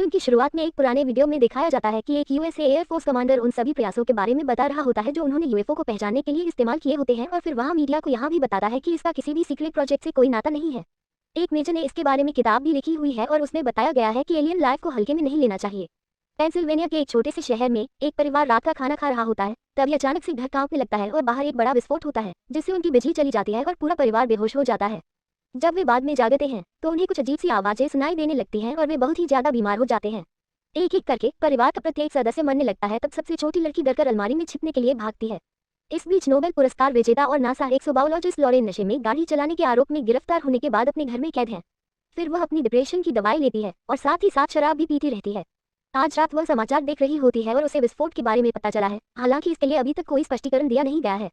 Film की शुरुआत में एक पुराने वीडियो में दिखाया जाता है कि एक यूएसए एयरफोर्स कमांडर उन सभी प्रयासों के बारे में बता रहा होता है जो उन्होंने यूएफओ को पहचानने के लिए इस्तेमाल किए होते हैं, और फिर वहाँ मीडिया को यहाँ भी बताता है कि इसका किसी भी सीक्रेट प्रोजेक्ट से कोई नाता नहीं है। एक मेजर ने इसके बारे में किताब भी लिखी हुई है और उसमें बताया गया है कि एलियन लाइफ को हल्के में नहीं लेना चाहिए। पेंसिल्वेनिया के एक छोटे से शहर में एक परिवार रात का खाना खा रहा होता है, तभी अचानक से घर कांपने लगता है और बाहर एक बड़ा विस्फोट होता है जिससे उनकी बिजली चली जाती है और पूरा परिवार बेहोश हो जाता है। जब वे बाद में जागते हैं तो उन्हें कुछ अजीब सी आवाजें सुनाई देने लगती हैं और वे बहुत ही ज्यादा बीमार हो जाते हैं। एक एक करके परिवार का प्रत्येक सदस्य मरने लगता है। तब सबसे छोटी लड़की डरकर अलमारी में छिपने के लिए भागती है। इस बीच नोबेल पुरस्कार विजेता और नासा एक्सोबायोलॉजिस्ट लॉरेन नशे में गाड़ी चलाने के आरोप में गिरफ्तार होने के बाद अपने घर में कैद है। फिर वह अपनी डिप्रेशन की दवाई लेती है और साथ ही साथ शराब भी पीती रहती है। आज रात वह समाचार देख रही होती है और उसे विस्फोट के बारे में पता चला है, हालांकि इसके लिए अभी तक कोई स्पष्टीकरण दिया नहीं गया है।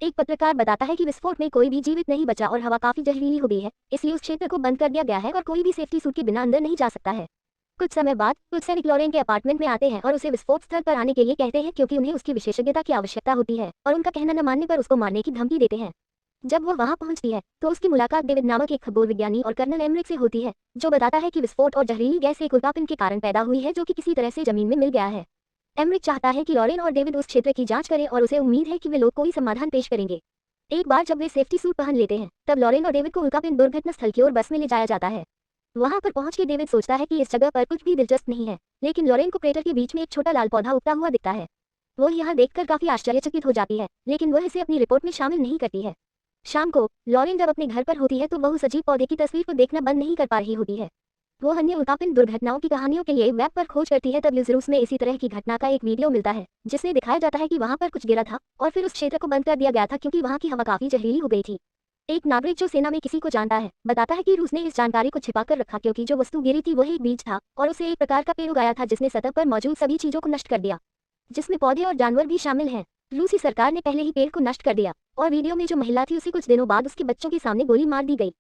एक पत्रकार बताता है कि विस्फोट में कोई भी जीवित नहीं बचा और हवा काफी जहरीली हो गई है, इसलिए उस क्षेत्र को बंद कर दिया गया है और कोई भी सेफ्टी सूट के बिना अंदर नहीं जा सकता है। कुछ समय बाद कुछ सैनिक लॉरेन के अपार्टमेंट में आते हैं और उसे विस्फोट स्थल पर आने के लिए कहते हैं क्योंकि उन्हें उसकी विशेषज्ञता की आवश्यकता होती है और उनका कहना न मानने पर उसको मारने की धमकी देते हैं। जब वह वहां पहुंचती है तो उसकी मुलाकात डेविड नामक एक खगोल विज्ञानी और कर्नल एमरिक से होती है, जो बताता है कि विस्फोट और जहरीली गैस एक उल्कापिंड के कारण पैदा हुई है जो कि किसी तरह से जमीन में मिल गया है। एमरिक चाहता है कि लॉरेन और डेविड उस क्षेत्र की जांच करें और उसे उम्मीद है कि वे लोग कोई समाधान पेश करेंगे। एक बार जब वे सेफ्टी सूट पहन लेते हैं तब लॉरेन और डेविड को उल्कापिंड दुर्घटना स्थल की ओर बस में ले जाया जाता है। वहां पर पहुंच के डेविड सोचता है कि इस जगह पर कुछ भी दिलचस्प नहीं है, लेकिन लॉरेन को क्रेटर के बीच में एक छोटा लाल पौधा उगता हुआ दिखता है। वो यह देखकर काफी आश्चर्यचकित हो जाती है, लेकिन वह इसे अपनी रिपोर्ट में शामिल नहीं करती है। शाम को लॉरेन जब अपने घर पर होती है तो वह उस अजीब पौधे की तस्वीर को देखना बंद नहीं कर पा रही होती है। वो अन्य उल्कापिंड दुर्घटनाओं की कहानियों के लिए वेब पर खोज करती है। तब यूजरूस में इसी तरह की घटना का एक वीडियो मिलता है जिसमें दिखाया जाता है कि वहां पर कुछ गिरा था और फिर उस क्षेत्र को बंद कर दिया गया था क्योंकि वहां की हवा काफी जहरीली हो गई थी। एक नागरिक जो सेना में किसी को जानता है बताता है कि रूस ने इस जानकारी को छिपा कर रखा क्योंकि जो वस्तु गिरी थी वह एक बीज था और उसे एक प्रकार का पेड़ उगाया था जिसने सतह पर मौजूद सभी चीजों को नष्ट कर दिया, जिसमें पौधे और जानवर भी शामिल हैं। रूसी सरकार ने पहले ही पेड़ को नष्ट कर दिया और वीडियो में जो महिला थी उसे कुछ दिनों बाद उसके बच्चों के सामने गोली मार दी गई।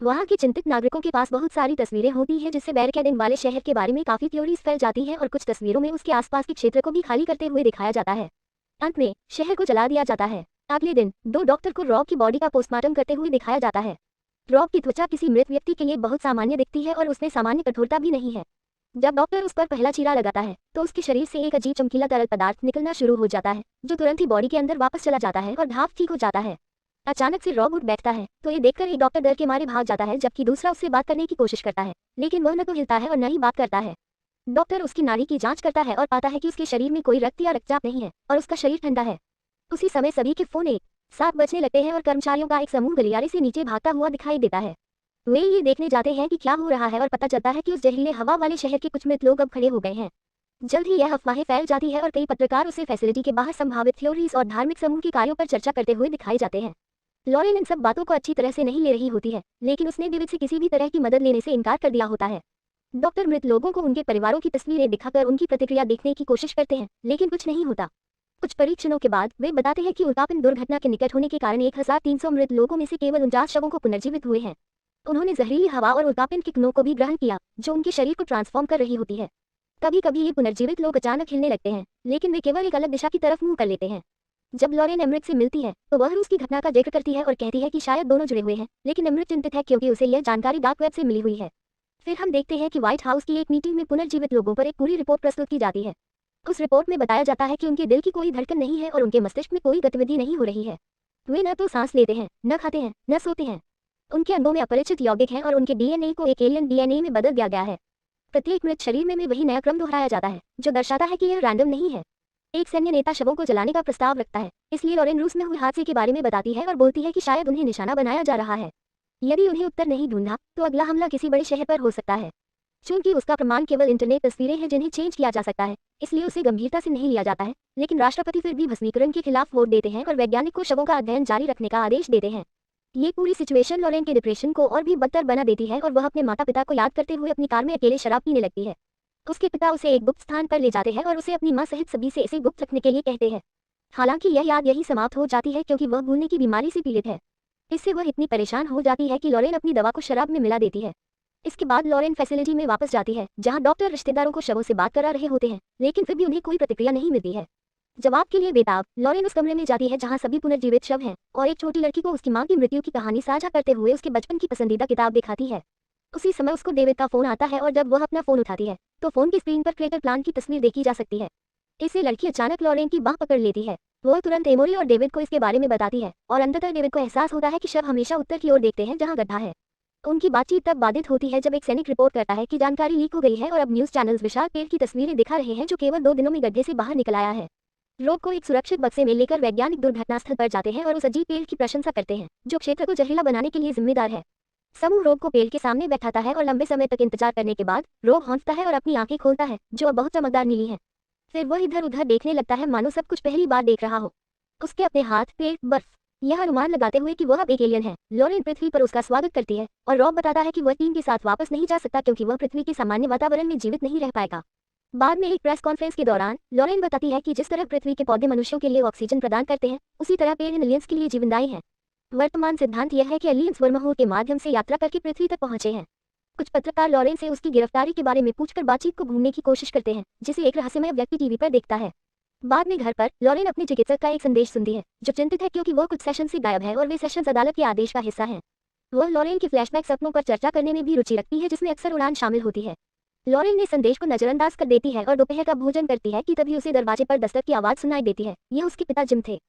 वहाँ के चिंतित नागरिकों के पास बहुत सारी तस्वीरें होती हैं जिससे बैरिकेडिंग वाले शहर के बारे में काफी थ्योरीज फैल जाती हैं और कुछ तस्वीरों में उसके आसपास के क्षेत्र को भी खाली करते हुए दिखाया जाता है। अंत में शहर को जला दिया जाता है। अगले दिन 2 डॉक्टर को रॉब की बॉडी का पोस्टमार्टम करते हुए दिखाया जाता है। रॉब की त्वचा किसी मृत व्यक्ति के लिए बहुत सामान्य दिखती है और उसमें सामान्य कठोरता भी नहीं है। जब डॉक्टर उस पर पहला चीरा लगाता है तो उसके शरीर से एक अजीब चमकीला तरल पदार्थ निकलना शुरू हो जाता है जो तुरंत ही बॉडी के अंदर वापस चला जाता है और घाव ठीक हो जाता है। अचानक से रॉब उठ बैठता है तो ये देखकर एक डॉक्टर डर के मारे भाग जाता है, जबकि दूसरा उससे बात करने की कोशिश करता है, लेकिन वह न तो हिलता है और न ही बात करता है। डॉक्टर उसकी नाड़ी की जांच करता है और पाता है कि उसके शरीर में कोई रक्त या रक्तचाप नहीं है और उसका शरीर ठंडा है। उसी समय सभी के फोन 1-7 बजने लगते हैं और कर्मचारियों का एक समूह गलियारे से नीचे भागता हुआ दिखाई देता है। वे ये देखने जाते हैं कि क्या हो रहा है और पता चलता है कि उस जहरीले हवा वाले शहर के कुछ मृत लोग अब खड़े हो गए हैं। जल्द ही यह अफवाहें फैल जाती है और कई पत्रकार उसे फैसिलिटी के बाहर संभावित थ्योरीज और धार्मिक समूह के कार्यों पर चर्चा करते हुए दिखाई जाते हैं। लॉरेन इन सब बातों को अच्छी तरह से नहीं ले रही होती है, लेकिन उसने डेविड से किसी भी तरह की मदद लेने से इनकार कर दिया होता है। डॉक्टर मृत लोगों को उनके परिवारों की तस्वीरें दिखाकर उनकी प्रतिक्रिया देखने की कोशिश करते हैं, लेकिन कुछ नहीं होता। कुछ परीक्षणों के बाद वे बताते हैं कि उल्कापिंड दुर्घटना के निकट होने के कारण 1300 मृत लोगों में से केवल 49 शवों को पुनर्जीवित हुए हैं। उन्होंने जहरीली हवा और उल्कापिंड के कणों को भी ग्रहण किया जो उनके शरीर को ट्रांसफॉर्म कर रही होती है। कभी कभी ये पुनर्जीवित लोग अचानक हिलने लगते हैं, लेकिन वे केवल एक अलग दिशा की तरफ मुंह कर लेते हैं। जब लॉरेन एमरिक से मिलती है तो वह रूस की घटना का जिक्र करती है और कहती है कि शायद दोनों जुड़े हुए हैं, लेकिन एमरिक चिंतित है क्योंकि उसे यह जानकारी डार्क वेब से मिली हुई है। फिर हम देखते हैं कि व्हाइट हाउस की एक मीटिंग में पुनर्जीवित लोगों पर एक पूरी रिपोर्ट प्रस्तुत की जाती है। उस रिपोर्ट में बताया जाता है कि उनके दिल की कोई धड़कन नहीं है और उनके मस्तिष्क में कोई गतिविधि नहीं हो रही है। वे न तो सांस लेते हैं, न खाते हैं, न सोते हैं। उनके अंगों में अपरिचित यौगिक हैं और उनके डीएनए को एक एलियन डीएनए में बदल दिया गया है। प्रत्येक मृत शरीर में वही नया क्रम दोहराया जाता है जो दर्शाता है कि यह रैंडम नहीं है। एक सैन्य नेता शवों को जलाने का प्रस्ताव रखता है, इसलिए लॉरेन रूस में हुए हादसे के बारे में बताती है और बोलती है कि शायद उन्हें निशाना बनाया जा रहा है। यदि उन्हें उत्तर नहीं ढूंढा तो अगला हमला किसी बड़े शहर पर हो सकता है। चूंकि उसका प्रमाण केवल इंटरनेट तस्वीरें हैं जिन्हें चेंज किया जा सकता है, इसलिए उसे गंभीरता से नहीं लिया जाता है, लेकिन राष्ट्रपति फिर भी भस्मीकरण के खिलाफ वोट देते हैं और वैज्ञानिक को शवों का अध्ययन जारी रखने का आदेश देते हैं। ये पूरी सिचुएशन लॉरेन के डिप्रेशन को और भी बदतर बना देती है और वह अपने माता पिता को याद करते हुए अपनी कार में अकेले शराब पीने लगती है। उसके पिता उसे एक गुप्त स्थान पर ले जाते हैं और उसे अपनी मां सहित सभी से इसे गुप्त रखने के लिए कहते हैं। हालांकि यह याद यही समाप्त हो जाती है क्योंकि वह भूलने की बीमारी से पीड़ित है। इससे वह इतनी परेशान हो जाती है कि लॉरेन अपनी दवा को शराब में मिला देती है। इसके बाद लॉरेन फैसिलिटी में वापस जाती है जहां डॉक्टर रिश्तेदारों को शवों से बात करा रहे होते हैं, लेकिन फिर भी उन्हें कोई प्रतिक्रिया नहीं मिलती है। जवाब के लिए बेताब लॉरेन उस कमरे में जाती है जहां सभी पुनर्जीवित शव हैं और एक छोटी लड़की को उसकी मां की मृत्यु की कहानी साझा करते हुए उसके बचपन की पसंदीदा किताब दिखाती है। उसी समय उसको डेविड का फोन आता है और जब वह अपना फोन उठाती है तो फोन की स्क्रीन पर क्रेटर प्लांट की तस्वीर देखी जा सकती है। इससे लड़की अचानक लॉरेन की बाह पकड़ लेती है। वह तुरंत एमोरी और डेविड को इसके बारे में बताती है और अंततः डेविड को एहसास होता है कि शव हमेशा उत्तर की ओर देखते हैं जहां गड्ढा है। उनकी बातचीत तब बाधित होती है जब एक सैनिक रिपोर्ट करता है कि जानकारी लीक हो गई है और अब न्यूज चैनल्स विशाल पेड़ की तस्वीरें दिखा रहे हैं जो केवल 2 दिनों में गड्ढे से बाहर निकल आया है। रोब को एक सुरक्षित बक्से में लेकर वैज्ञानिक दुर्घटनास्थल पर जाते हैं और उस अजीब पेड़ की प्रशंसा करते हैं जो क्षेत्र को जहरीला बनाने के लिए जिम्मेदार है। समूह रोब को पेड़ के सामने बैठाता है और लंबे समय तक इंतजार करने के बाद रोब हौंसता है और अपनी आंखें खोलता है जो अब बहुत चमकदार नीली है। फिर वह इधर उधर देखने लगता है मानो सब कुछ पहली बार देख रहा हो। उसके अपने हाथ, पेड़, बर्फ, यह अनुमान लगाते हुए कि वह अब एक एलियन है। लॉरेन पृथ्वी पर उसका स्वागत करती है और रॉब बताता है कि वह टीम के साथ वापस नहीं जा सकता क्योंकि वह पृथ्वी के सामान्य वातावरण में जीवित नहीं रह पाएगा। बाद में एक प्रेस कॉन्फ्रेंस के दौरान लॉरेन बताती है कि जिस तरह पृथ्वी के पौधे मनुष्यों के लिए ऑक्सीजन प्रदान करते हैं उसी तरह पेड़ इन एलियंस के लिए जीवनदायी हैं। वर्तमान सिद्धांत यह है कि एलियंस वर्महोल के माध्यम से यात्रा करके पृथ्वी तक पहुंचे हैं। कुछ पत्रकार लॉरेन से उसकी गिरफ्तारी के बारे में पूछकर बातचीत को भूलने की कोशिश करते हैं जिसे एक रहस्यमय व्यक्ति टीवी पर देखता है। बाद में घर पर लॉरेन अपने चिकित्सक का एक संदेश सुनती है जो चिंतित है क्योंकि वह कुछ सेशन से गायब है और वे सेशंस अदालत के आदेश का हिस्सा हैं। वह लॉरेन के फ्लैशबैक सपनों पर चर्चा करने में भी रुचि रखती है जिसमें अक्सर उड़ान शामिल होती है। लॉरेन ने संदेश को नजरअंदाज कर देती है और दोपहर का भोजन करती है कि तभी उसे दरवाजे पर दस्तक की आवाज सुनाई देती है। यह उसके पिता जिम थे।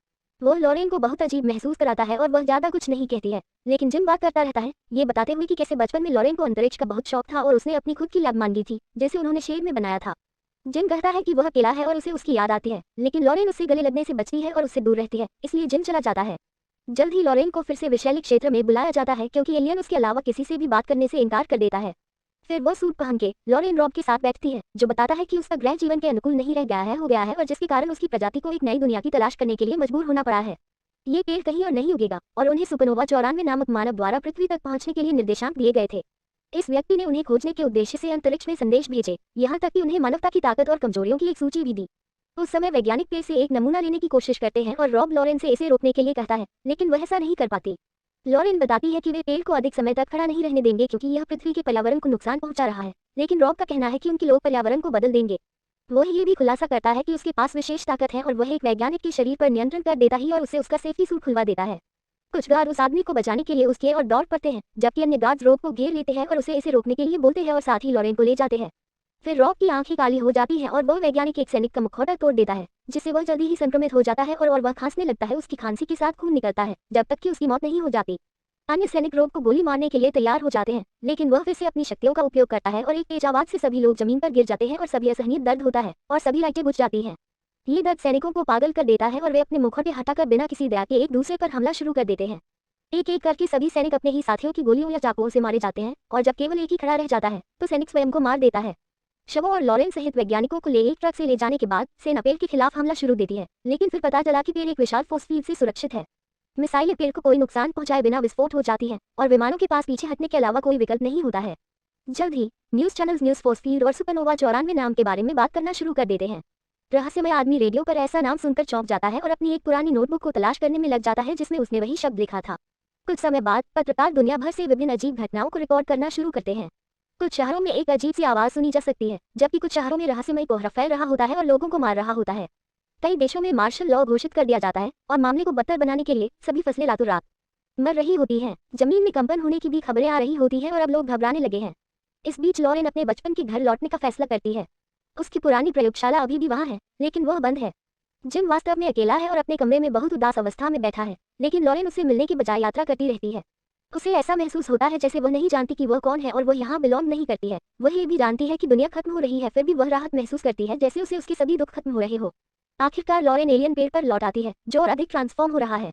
वह लॉरेन को बहुत अजीब महसूस कराता है और वह ज्यादा कुछ नहीं कहती है लेकिन जिम बात करता रहता है, ये बताते हुए कि कैसे बचपन में लॉरेन को अंतरिक्ष का बहुत शौक था और उसने अपनी खुद की लैब मांगी थी जिसे उन्होंने शेड में बनाया था। जिम कहता है कि वह अकेला है और उसे उसकी याद आती है लेकिन लॉरेन उससे गले लगने से बचती है और उससे दूर रहती है, इसलिए जिम चला जाता है। जल्द ही लॉरेन को फिर से विषैलिक क्षेत्र में बुलाया जाता है क्योंकि एलियन उसके अलावा किसी से भी बात करने से इनकार कर देता है। फिर वह सूट पहन के लॉरेन रॉब के साथ बैठती है जो बताता है कि उसका ग्रह जीवन के अनुकूल नहीं रह गया है हो गया है और जिसके कारण उसकी प्रजाति को एक नई दुनिया की तलाश करने के लिए मजबूर होना पड़ा है। ये पेड़ कहीं और नहीं उगेगा और उन्हें सुपरनोवा 94 नामक मानव द्वारा पृथ्वी तक पहुंचने के लिए निर्देशांक दिए गए थे। इस व्यक्ति ने उन्हें खोजने के उद्देश्य से अंतरिक्ष में संदेश भेजे, यहाँ तक कि उन्हें मानवता की ताकत और कमजोरियों की एक सूची भी दी। उस समय वैज्ञानिक पेड़ से एक नमूना लेने की कोशिश करते हैं और रॉब लॉरेन से इसे रोकने के लिए कहता है लेकिन वह ऐसा नहीं कर पाती। लॉरेन बताती है कि वे पेड़ को अधिक समय तक खड़ा नहीं रहने देंगे क्योंकि यह पृथ्वी के पर्यावरण को नुकसान पहुंचा रहा है, लेकिन रॉब का कहना है कि उनके लोग पर्यावरण को बदल देंगे। वह ये भी खुलासा करता है कि उसके पास विशेष ताकत है और वह एक वैज्ञानिक के शरीर पर नियंत्रण कर देता ही और उसे उसका सेफ्टी सूट खुलवा देता है। कुछ गार्ड उस आदमी को बचाने के लिए उसके और दौड़ पड़ते हैं जबकि अन्य गार्ड्स रॉब को घेर लेते हैं और उसे इसे रोकने के लिए बोलते हैं और साथ ही लॉरेन को ले जाते हैं। फिर रॉब की आंखें काली हो जाती हैं और वह वैज्ञानिक एक सैनिक का मुखौटा तोड़ देता है जिससे वह जल्दी ही संक्रमित हो जाता है और वह खांसने लगता है। उसकी खांसी के साथ खून निकलता है जब तक कि उसकी मौत नहीं हो जाती। अन्य सैनिक रॉब को गोली मारने के लिए तैयार हो जाते हैं लेकिन वह फिर से अपनी शक्तियों का उपयोग करता है और एक तेज आवाज से सभी लोग जमीन पर गिर जाते हैं और सभी असहनीय दर्द होता है और सभी लाइटें बुझ जाती हैं। ये दर्द सैनिकों को पागल कर देता है और वे अपने मुखौटे हटाकर बिना किसी दया के एक दूसरे पर हमला शुरू कर देते हैं। एक एक करके सभी सैनिक अपने ही साथियों की गोलियों या चाकुओं से मारे जाते हैं और जब केवल एक ही खड़ा रह जाता है तो सैनिक स्वयं को मार देता है। शवों और लॉरेन सहित वैज्ञानिकों को एक ट्रक से ले जाने के बाद सेना पेड़ के खिलाफ हमला शुरू देती है लेकिन फिर पता चला कि पेड़ एक विशाल फोर्स फील्ड से सुरक्षित है। मिसाइलें पेड़ को कोई नुकसान पहुंचाए बिना विस्फोट हो जाती हैं और विमानों के पास पीछे हटने के अलावा कोई विकल्प नहीं होता है। जल्द ही news channels news force field और सुपरनोवा 94 नाम के बारे में बात करना शुरू कर देते हैं। रहस्यमय आदमी रेडियो पर ऐसा नाम सुनकर चौंक जाता है और अपनी एक पुरानी नोटबुक को तलाश करने में लग जाता है जिसमें उसने वही शब्द लिखा था। कुछ समय बाद पत्रकार दुनिया भर से विभिन्न अजीब घटनाओं को रिकॉर्ड करना शुरू करते हैं। कुछ शहरों में एक अजीब सी आवाज सुनी जा सकती है जबकि कुछ शहरों में रहस्यमय कोहरा फैल रहा होता है और लोगों को मार रहा होता है। कई देशों में मार्शल लॉ घोषित कर दिया जाता है और मामले को बदतर बनाने के लिए सभी फसलें रातों रात मर रही होती हैं। जमीन में कंपन होने की भी खबरें आ रही होती हैं और अब लोग घबराने लगे हैं। इस बीच लॉरेन अपने बचपन के घर लौटने का फैसला करती है। उसकी पुरानी प्रयोगशाला अभी भी वहाँ है लेकिन वह बंद है। जिम वास्तव में अकेला है और अपने कमरे में बहुत उदास अवस्था में बैठा है लेकिन लॉरेन उससे मिलने के बजाय यात्रा करती रहती है। उसे ऐसा महसूस होता है जैसे वह नहीं जानती कि वह कौन है और वह यहाँ बिलोंग नहीं करती है। वह ये भी जानती है कि दुनिया खत्म हो रही है फिर भी वह राहत महसूस करती है जैसे उसे उसके सभी दुख खत्म हो रहे हो। आखिरकार लॉरेन एलियन पेड़ पर लौट आती है जो और अधिक ट्रांसफॉर्म हो रहा है।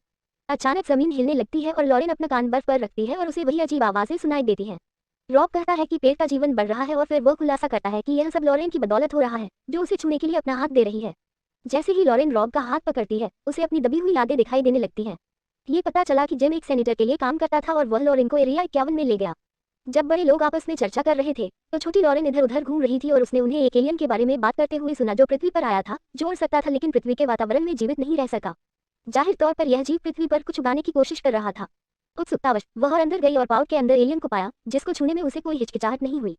अचानक जमीन हिलने लगती है और लॉरेन अपना कान बर्फ पर रखती है और उसे वही अजीब आवाजें सुनाई देती हैं। रॉब कहता है कि पेड़ का जीवन बढ़ रहा है और फिर वह खुलासा करता है कि यह सब लॉरेन की बदौलत हो रहा है जो उसे छूने के लिए अपना हाथ दे रही है। जैसे ही लॉरेन रॉब का हाथ पकड़ती है उसे अपनी दबी हुई यादें दिखाई देने लगती हैं। ये पता चला कि जिम एक सेनेटर के लिए काम करता था और वह लॉरेन को एरिया 51 में ले गया। जब बड़े लोग आपस में चर्चा कर रहे थे तो छोटी लॉरेन इधर उधर घूम रही थी और उसने उन्हें एक एलियन के बारे में बात करते हुए सुना जो पृथ्वी पर आया था, जो उड़ सकता था लेकिन पृथ्वी के वातावरण में जीवित नहीं रह सका। जाहिर तौर पर यह जीव पृथ्वी पर कुछ उगाने की कोशिश कर रहा था। उत्सुकतावश वह अंदर गई और पाउच के अंदर एलियन को पाया जिसको छूने में उसे कोई हिचकिचाहट नहीं हुई।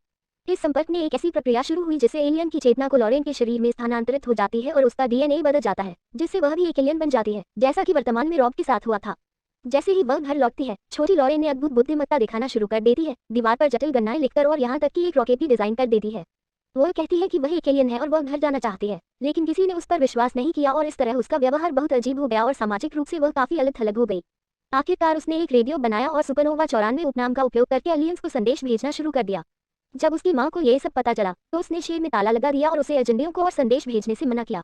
इस संपर्क में एक ऐसी प्रक्रिया शुरू हुई जिससे एलियन की चेतना को लॉरेन के शरीर में स्थानांतरित हो जाती है और उसका डीएनए बदल जाता है जिससे वह भी एक एलियन बन जाती है जैसा कि वर्तमान में रॉब के साथ हुआ था। जैसे ही वह घर लौटती है, छोटी लॉरेन ने अद्भुत बुद्धिमत्ता दिखाना शुरू कर देती है, दीवार पर जटिल गणनाएं लिखकर और यहाँ तक कि एक रॉकेट भी डिजाइन कर देती है। वह कहती है कि वह एक एलियन है और वह घर जाना चाहती है, लेकिन किसी ने उस पर विश्वास नहीं किया और इस तरह उसका व्यवहार बहुत अजीब हो गया और सामाजिक रूप से वह काफी अलग थलग हो गई। आखिरकार उसने एक रेडियो बनाया और सुपरनोवा 94 उपनाम का उपयोग करके एलियंस को संदेश भेजना शुरू कर दिया। जब उसकी माँ को ये सब पता चला तो उसने शेर में ताला लगा दिया और उसे एजेंडियों को और संदेश भेजने से मना किया।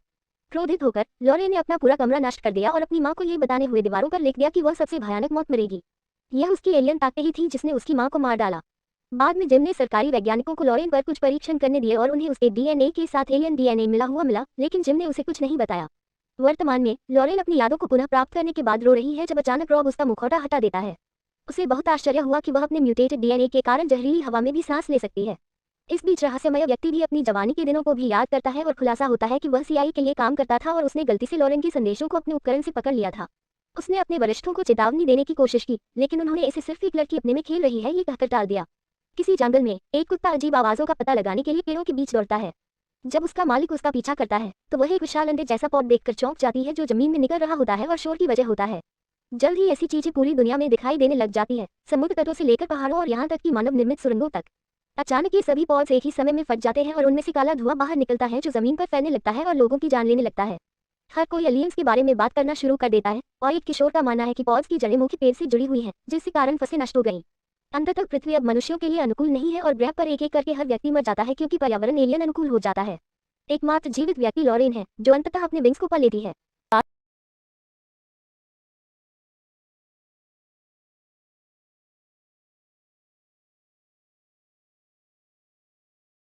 क्रोधित होकर लॉरेन ने अपना पूरा कमरा नष्ट कर दिया और अपनी माँ को ये बताने हुए दीवारों पर लिख दिया कि वह सबसे भयानक मौत मरेगी। यह उसकी एलियन ताकत ही थी जिसने उसकी माँ को मार डाला। बाद में जिम ने सरकारी वैज्ञानिकों को लॉरेन पर कुछ परीक्षण करने दिए और उन्हें उसके डीएनए के साथ एलियन डीएनए मिला, लेकिन जिम ने उसे कुछ नहीं बताया। वर्तमान में लॉरेन अपनी यादों को पुनः प्राप्त करने के बाद रो रही है जब अचानक रॉब उसका मुखौटा हटा देता है। उसे बहुत आश्चर्य हुआ कि वह अपने म्यूटेटेड डीएनए के कारण जहरीली हवा में भी सांस ले सकती है। इस बीच रहस्यमय व्यक्ति भी अपनी जवानी के दिनों को भी याद करता है और खुलासा होता है कि वह सीआईए के लिए काम करता था और उसने गलती से लॉरेन के संदेशों को अपने उपकरण से पकड़ लिया था। उसने अपने वरिष्ठों को चेतावनी देने की कोशिश की, लेकिन उन्होंने इसे सिर्फ एक लड़की अपने में खेल रही है ये कहकर टाल दिया। किसी जंगल में एक कुत्ता अजीब आवाजों का पता लगाने के लिए पेड़ों के बीच दौड़ता है। जब उसका मालिक उसका पीछा करता है तो वह एक विशाल अंडे जैसा पॉट देखकर चौंक जाती है जो जमीन में निकल रहा होता है और शोर की वजह होता है। जल्द ही ऐसी चीजें पूरी दुनिया में दिखाई देने लग जाती है, समुद्र तटों से लेकर पहाड़ों और यहाँ तक कि मानव निर्मित सुरंगों तक। अचानक ये सभी पॉड्स एक ही समय में फट जाते हैं और उनमें से काला धुआं बाहर निकलता है जो जमीन पर फैलने लगता है और लोगों की जान लेने लगता है। हर कोई एलियंस के बारे में बात करना शुरू कर देता है और एक किशोर का मानना है कि पॉड्स की जड़ें मुख्य पेड़ से जुड़ी हुई हैं, जिसके कारण फसलें नष्ट हो गईं। अंततः पृथ्वी अब मनुष्यों के लिए अनुकूल नहीं है और ग्रह पर एक एक करके हर व्यक्ति मर जाता है क्योंकि पर्यावरण एलियन अनुकूल हो जाता है। एकमात्र जीवित व्यक्ति लॉरेन है जो अंततः अपने विंग्स को पा लेती है।